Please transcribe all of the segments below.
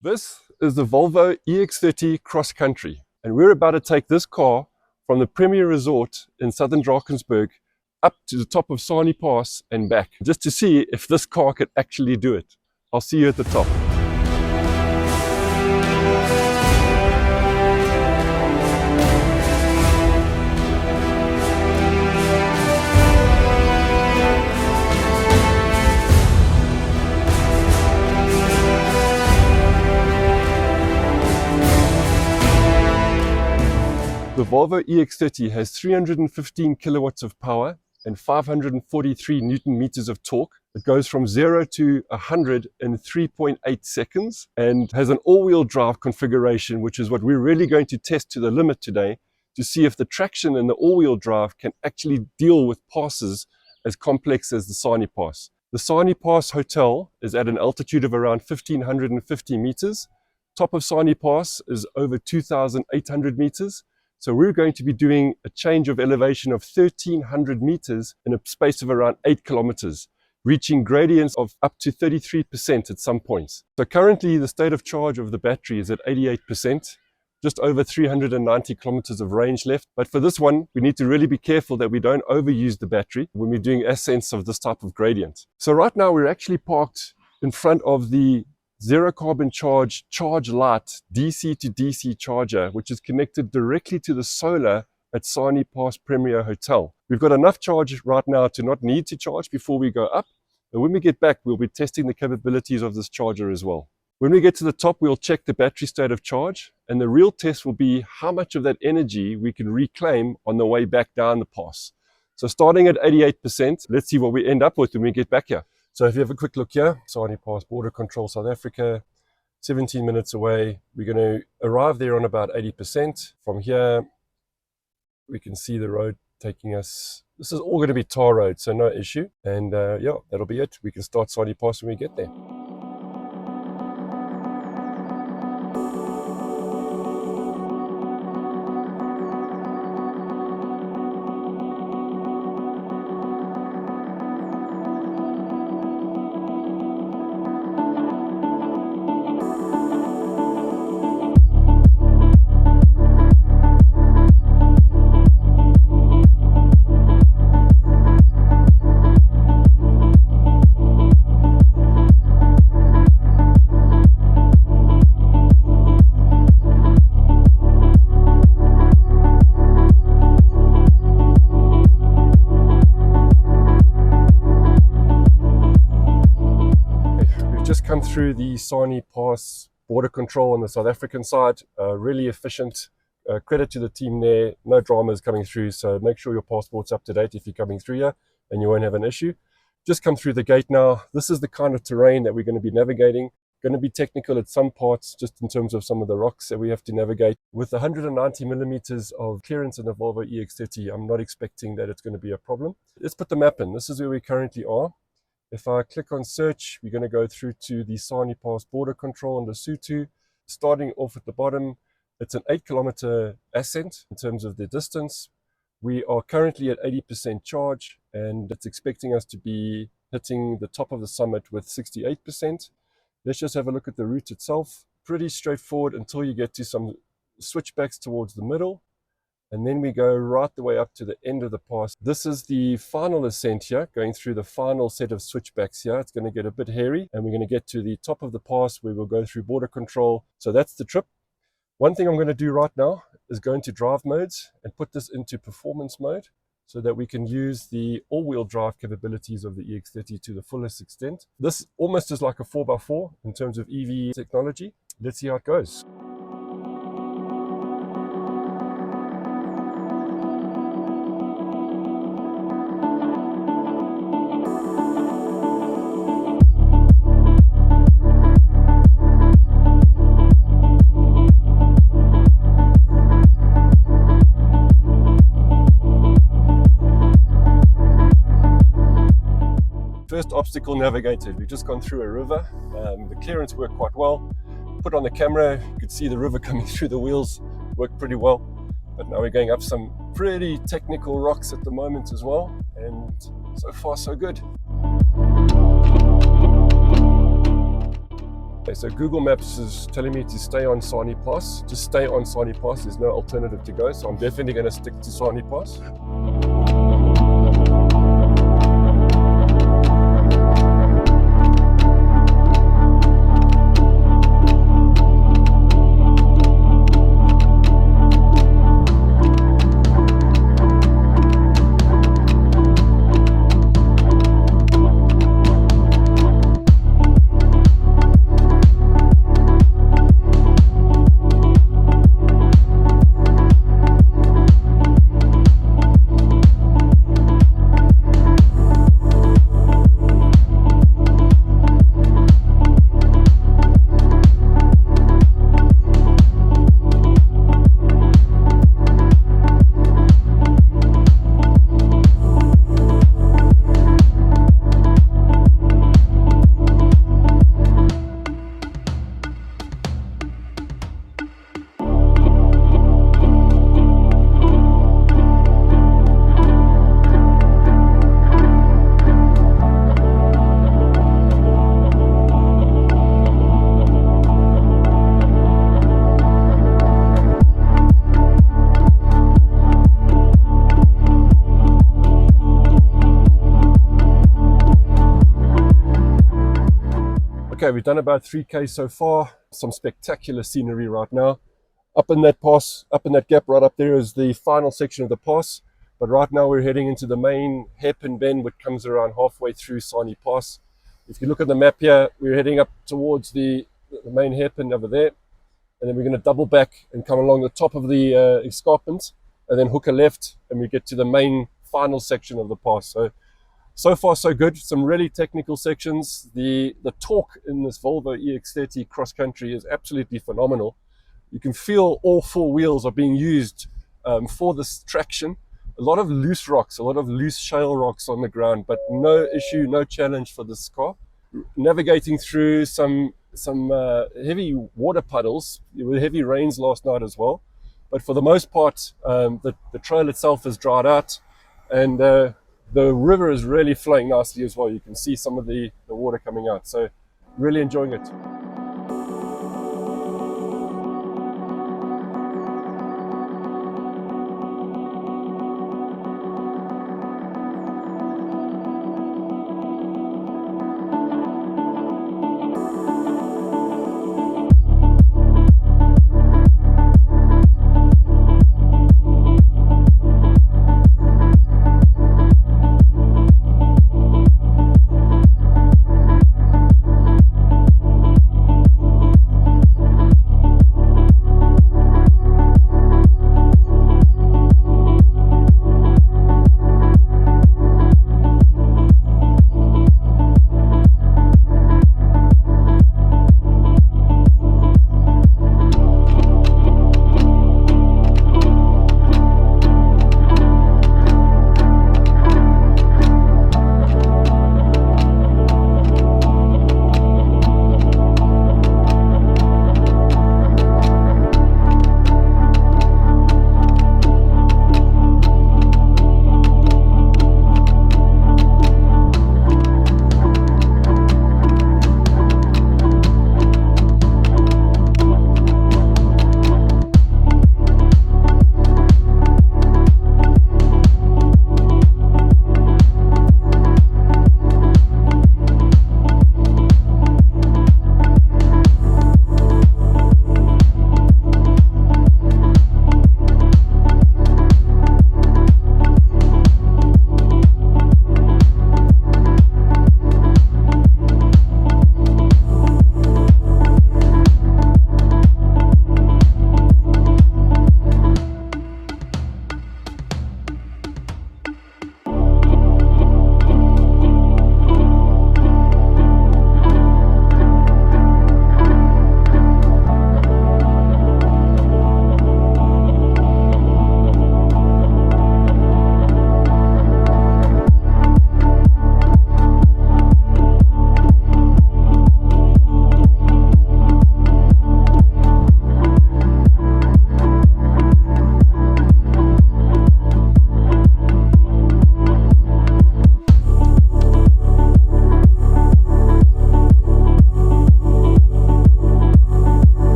This is the Volvo EX30 Cross Country, and we're about to take this car from the premier resort in southern Drakensberg up to the top of Sani Pass and back, just to see if this car could actually do it. I'll see you at the top. The Volvo EX30 has 315 kilowatts of power and 543 Newton meters of torque. It goes from 0 to 100 in 3.8 seconds and has an all-wheel drive configuration, which is what we're really going to test to the limit today to see if the traction in the all-wheel drive can actually deal with passes as complex as the Sani Pass. The Sani Pass hotel is at an altitude of around 1,550 meters. Top of Sani Pass is over 2,800 meters. So we're going to be doing a change of elevation of 1,300 meters in a space of around 8 kilometers, reaching gradients of up to 33% at some points. So currently the state of charge of the battery is at 88%, just over 390 kilometers of range left. But for this one, we need to really be careful that we don't overuse the battery when we're doing ascents of this type of gradient. So right now we're actually parked in front of the zero carbon charge light DC to DC charger, which is connected directly to the solar at Sani Pass Premier Hotel. We've got enough charge right now to not need to charge before we go up. And when we get back, we'll be testing the capabilities of this charger as well. When we get to the top, we'll check the battery state of charge. And the real test will be how much of that energy we can reclaim on the way back down the pass. So starting at 88%, let's see what we end up with when we get back here. So if you have a quick look here, Sani Pass Border Control South Africa, 17 minutes away. We're going to arrive there on about 80%. From here, we can see the road taking us. This is all going to be tar road, so no issue. And yeah, that'll be it. We can start Sani Pass when we get there. Just come through the Sani Pass border control on the South African side, really efficient. Credit to the team there, no dramas coming through, so make sure your passport's up to date if you're coming through here and you won't have an issue. Just come through the gate now. This is the kind of terrain that we're going to be navigating. Going to be technical at some parts, just in terms of some of the rocks that we have to navigate. With 190 millimeters of clearance in the Volvo EX30, I'm not expecting that it's going to be a problem. Let's put the map in. This is where we currently are. If I click on search, we're going to go through to the Sani Pass border control in Lesotho. Starting off at the bottom, it's an 8-kilometer ascent in terms of the distance. We are currently at 80% charge, and it's expecting us to be hitting the top of the summit with 68%. Let's just have a look at the route itself. Pretty straightforward until you get to some switchbacks towards the middle. And then we go right the way up to the end of the pass. This is the final ascent here, going through the final set of switchbacks here. It's going to get a bit hairy, and we're going to get to the top of the pass where we'll go through border control. So that's the trip. One thing I'm going to do right now is go into drive modes and put this into performance mode so that we can use the all-wheel drive capabilities of the EX30 to the fullest extent. This almost is like a 4x4 in terms of EV technology. Let's see how it goes. First obstacle navigated. We've just gone through a river. The clearance worked quite well. Put on the camera, you could see the river coming through the wheels, worked pretty well. But now we're going up some pretty technical rocks at the moment as well, and so far so good. Okay, so Google Maps is telling me to stay on Sani Pass. Just stay on Sani Pass. There's no alternative to go, so I'm definitely going to stick to Sani Pass. Okay, we've done about 3K so far. Some spectacular scenery right now. Up in that pass, up in that gap right up there is the final section of the pass. But right now we're heading into the main hairpin bend, which comes around halfway through Sani Pass. If you look at the map here, we're heading up towards the main hairpin over there. And then we're going to double back and come along the top of the escarpment and then hook a left and we get to the main final section of the pass. So far so good. Some really technical sections. The torque in this Volvo EX30 Cross Country is absolutely phenomenal. You can feel all four wheels are being used for this traction. A lot of loose rocks, a lot of loose shale rocks on the ground, but no issue, no challenge for this car. Navigating through some heavy water puddles with heavy rains last night as well. But for the most part, the trail itself is dried out, and the river is really flowing nicely as well. You can see some of the water coming out. So really enjoying it.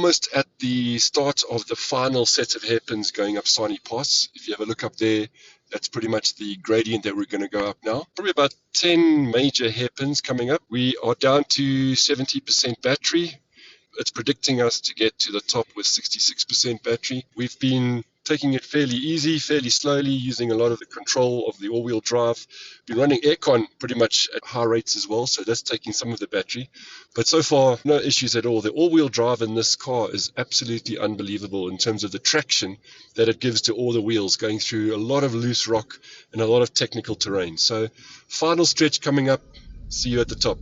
almost at the start of the final set of hairpins going up Sani Pass. If you have a look up there, that's pretty much the gradient that we're going to go up now. Probably about 10 major hairpins coming up. We are down to 70% battery. It's predicting us to get to the top with 66% battery. We've been taking it fairly easy, fairly slowly, using a lot of the control of the all-wheel drive. Been running aircon pretty much at high rates as well, so that's taking some of the battery. But so far, no issues at all. The all-wheel drive in this car is absolutely unbelievable in terms of the traction that it gives to all the wheels, going through a lot of loose rock and a lot of technical terrain. So final stretch coming up. See you at the top.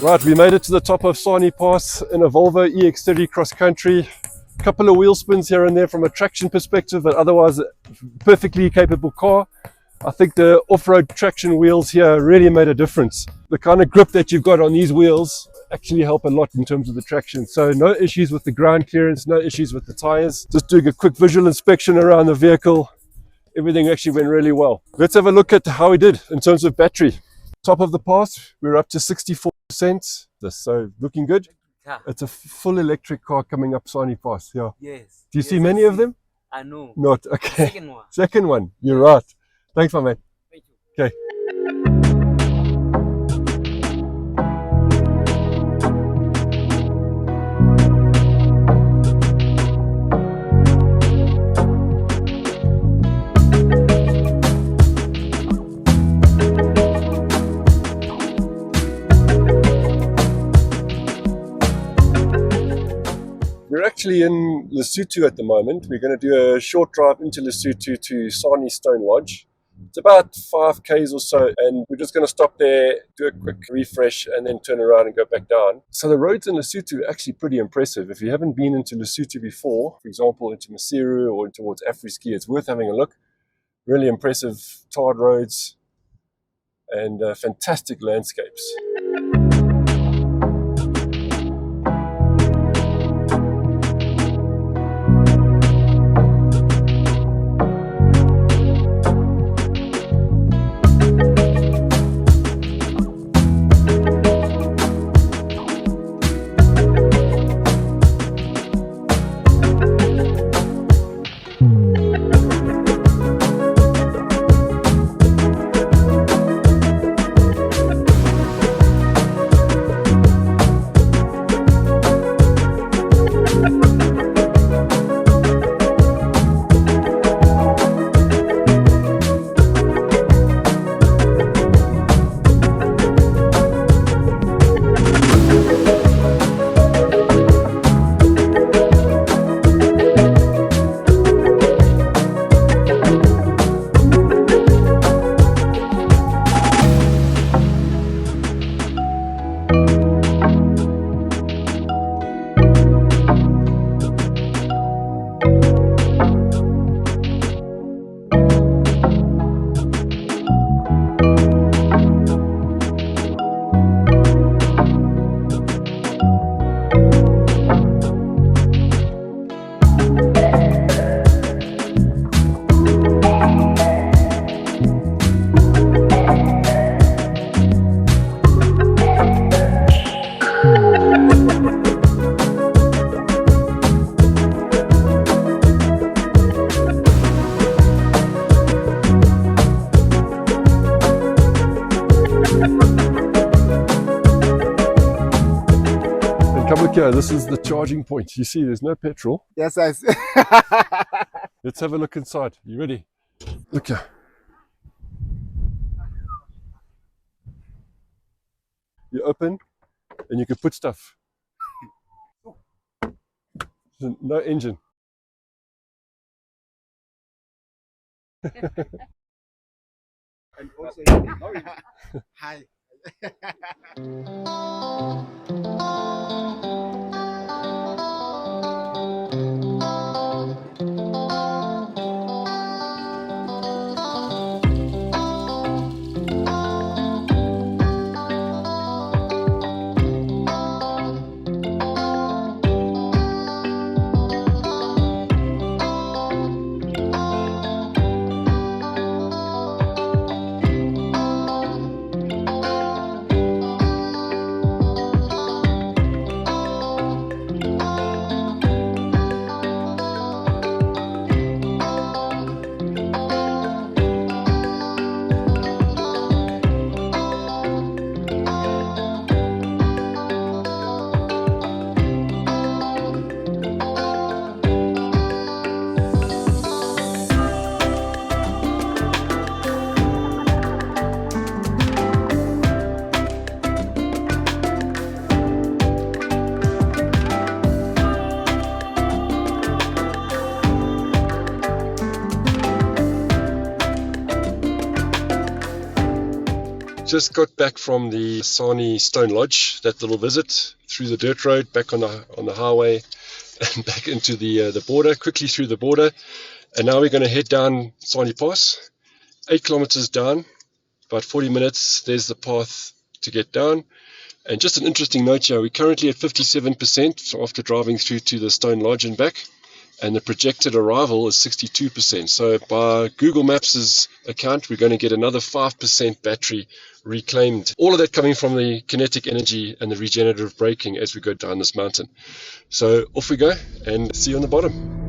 Right, we made it to the top of Sani Pass in a Volvo EX30 Cross Country. A couple of wheel spins here and there from a traction perspective, but otherwise a perfectly capable car. I think the off-road traction wheels here really made a difference. The kind of grip that you've got on these wheels actually help a lot in terms of the traction. So no issues with the ground clearance, no issues with the tires. Just doing a quick visual inspection around the vehicle. Everything actually went really well. Let's have a look at how we did in terms of battery. Top of the pass, we're up to 64%. So looking good. Yeah. It's a full electric car coming up Sani Pass. Yeah. Yes. Do you see many of them? I know. Not. Okay. Second one. Second one. You're right. Thanks, my man. Thank you. Okay. We're actually in Lesotho at the moment. We're going to do a short drive into Lesotho to Sani Stone Lodge. It's about 5 k's or so, and we're just going to stop there, do a quick refresh, and then turn around and go back down. So the roads in Lesotho are actually pretty impressive. If you haven't been into Lesotho before, for example, into Maseru or towards Afriski, it's worth having a look. Really impressive tarred roads and fantastic landscapes. Come look here, this is the charging point. You see, there's no petrol. Yes, I see. Let's have a look inside. You ready? Look here. You open and you can put stuff. No engine. And also, hi. Just got back from the Sani Stone Lodge, that little visit through the dirt road, back on the highway and back into the border, quickly through the border. And now we're going to head down Sani Pass, 8 kilometers down, about 40 minutes. There's the path to get down. And just an interesting note here, we're currently at 57% after driving through to the Stone Lodge and back, and the projected arrival is 62%. So by Google Maps' account, we're going to get another 5% battery reclaimed. All of that coming from the kinetic energy and the regenerative braking as we go down this mountain. So off we go, and see you on the bottom.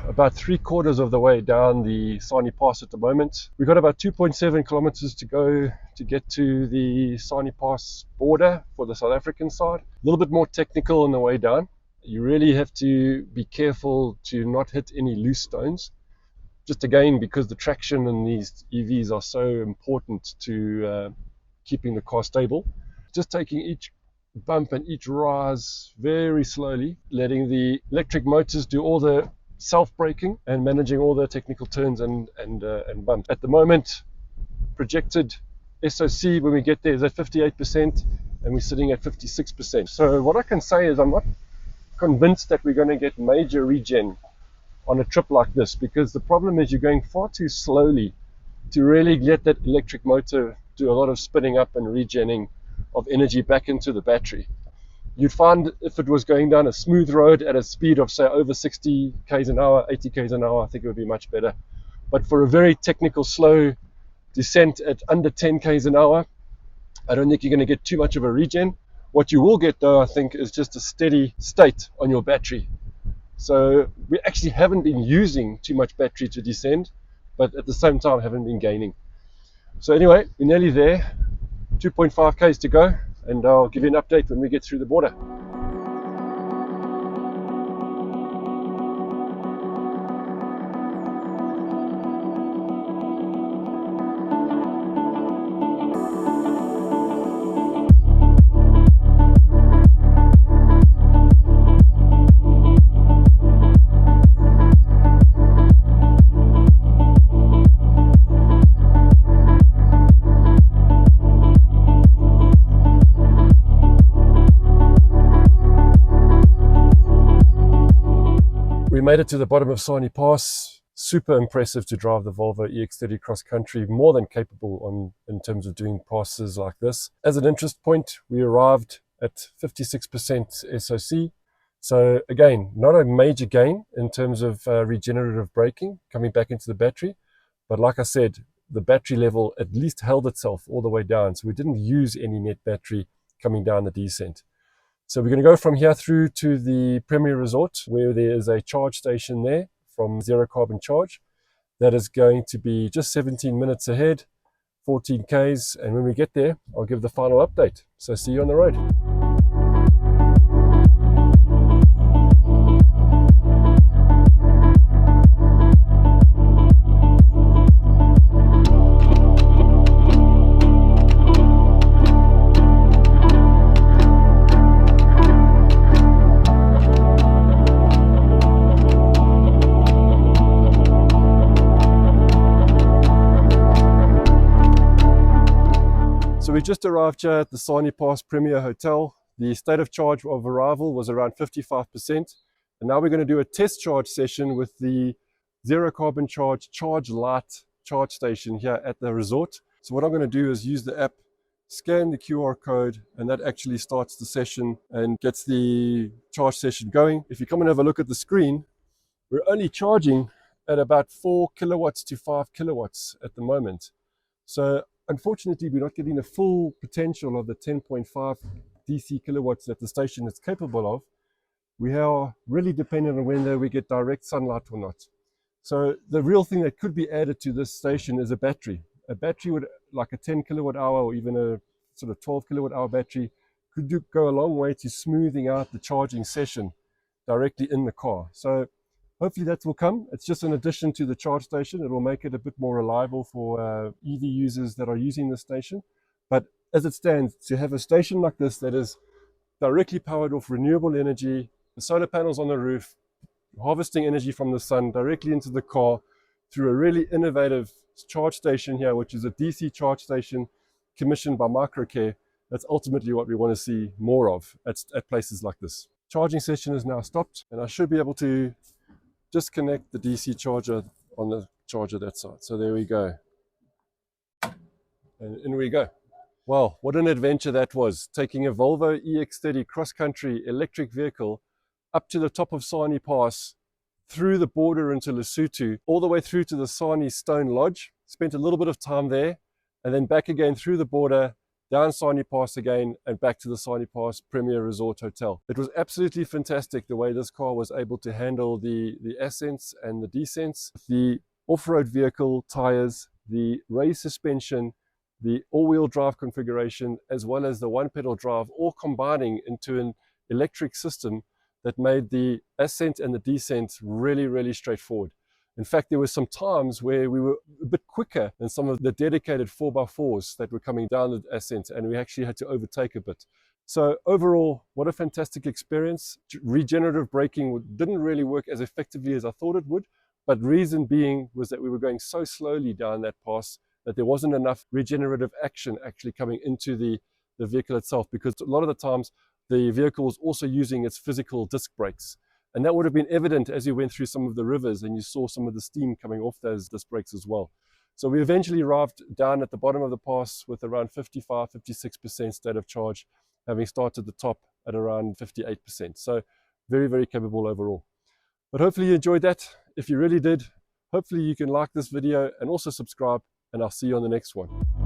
About 3/4 of the way down the Sani Pass at the moment. We've got about 2.7 kilometers to go to get to the Sani Pass border for the South African side. A little bit more technical on the way down. You really have to be careful to not hit any loose stones. Just again, because the traction in these EVs are so important to keeping the car stable. Just taking each bump and each rise very slowly, letting the electric motors do all the self-braking and managing all the technical turns and bumps. At the moment, projected SOC when we get there is at 58%, and we're sitting at 56%. So what I can say is I'm not convinced that we're going to get major regen on a trip like this, because the problem is you're going far too slowly to really let that electric motor do a lot of spinning up and regenning of energy back into the battery. You'd find if it was going down a smooth road at a speed of, say, over 60 k's an hour, 80 k's an hour, I think it would be much better. But for a very technical, slow descent at under 10 k's an hour, I don't think you're going to get too much of a regen. What you will get, though, I think, is just a steady state on your battery. So we actually haven't been using too much battery to descend, but at the same time haven't been gaining. So anyway, we're nearly there, 2.5 k's to go, and I'll give you an update when we get through the border. we made it to the bottom of Sani Pass. Super impressive to drive the Volvo EX30 Cross Country, more than capable in terms of doing passes like this. As an interest point, we arrived at 56% SOC. So again, not a major gain in terms of regenerative braking coming back into the battery. But like I said, the battery level at least held itself all the way down. So we didn't use any net battery coming down the descent. So we're going to go from here through to the Premier Resort, where there is a charge station there from Zero Carbon Charge. That is going to be just 17 minutes ahead, 14 Ks. And when we get there, I'll give the final update. So see you on the road. So we just arrived here at the Sani Pass Premier Hotel. The state of charge of arrival was around 55%. And now we're going to do a test charge session with the Zero Carbon Charge Charge Lite charge station here at the resort. So what I'm going to do is use the app, scan the QR code, and that actually starts the session and gets the charge session going. If you come and have a look at the screen, we're only charging at about 4 kilowatts to 5 kilowatts at the moment. So unfortunately, we're not getting the full potential of the 10.5 DC kilowatts that the station is capable of. We are really dependent on whether we get direct sunlight or not. So the real thing that could be added to this station is a battery. A battery would, like a 10 kilowatt hour or even a sort of 12 kilowatt hour battery, could go a long way to smoothing out the charging session directly in the car. So hopefully that will come. It's just an addition to the charge station. It will make it a bit more reliable for EV users that are using the station. But as it stands, to have a station like this that is directly powered off renewable energy, the solar panels on the roof, harvesting energy from the sun directly into the car through a really innovative charge station here, which is a DC charge station commissioned by Microcare, that's ultimately what we want to see more of at places like this. Charging session is now stopped, and I should be able to disconnect the DC charger on the charger that side. So there we go. And in we go. Wow, what an adventure that was. Taking a Volvo EX30 Cross Country electric vehicle up to the top of Sani Pass, through the border into Lesotho, all the way through to the Sani Stone Lodge. Spent a little bit of time there, and then back again through the border, down Sani Pass again, and back to the Sani Pass Premier Resort Hotel. It was absolutely fantastic the way this car was able to handle the ascents and the descents, the off-road vehicle tires, the raised suspension, the all-wheel drive configuration, as well as the one-pedal drive, all combining into an electric system that made the ascent and the descent really, really straightforward. In fact, there were some times where we were a bit quicker than some of the dedicated 4x4s that were coming down the ascent, and we actually had to overtake a bit. So overall, what a fantastic experience. Regenerative braking didn't really work as effectively as I thought it would, but reason being was that we were going so slowly down that pass that there wasn't enough regenerative action actually coming into the vehicle itself, because a lot of the times the vehicle was also using its physical disc brakes. And that would have been evident as you went through some of the rivers and you saw some of the steam coming off those disc brakes as well. So we eventually arrived down at the bottom of the pass with around 55-56% state of charge, having started the top at around 58%. So very, very capable overall. But hopefully you enjoyed that. If you really did, hopefully you can like this video and also subscribe, and I'll see you on the next one.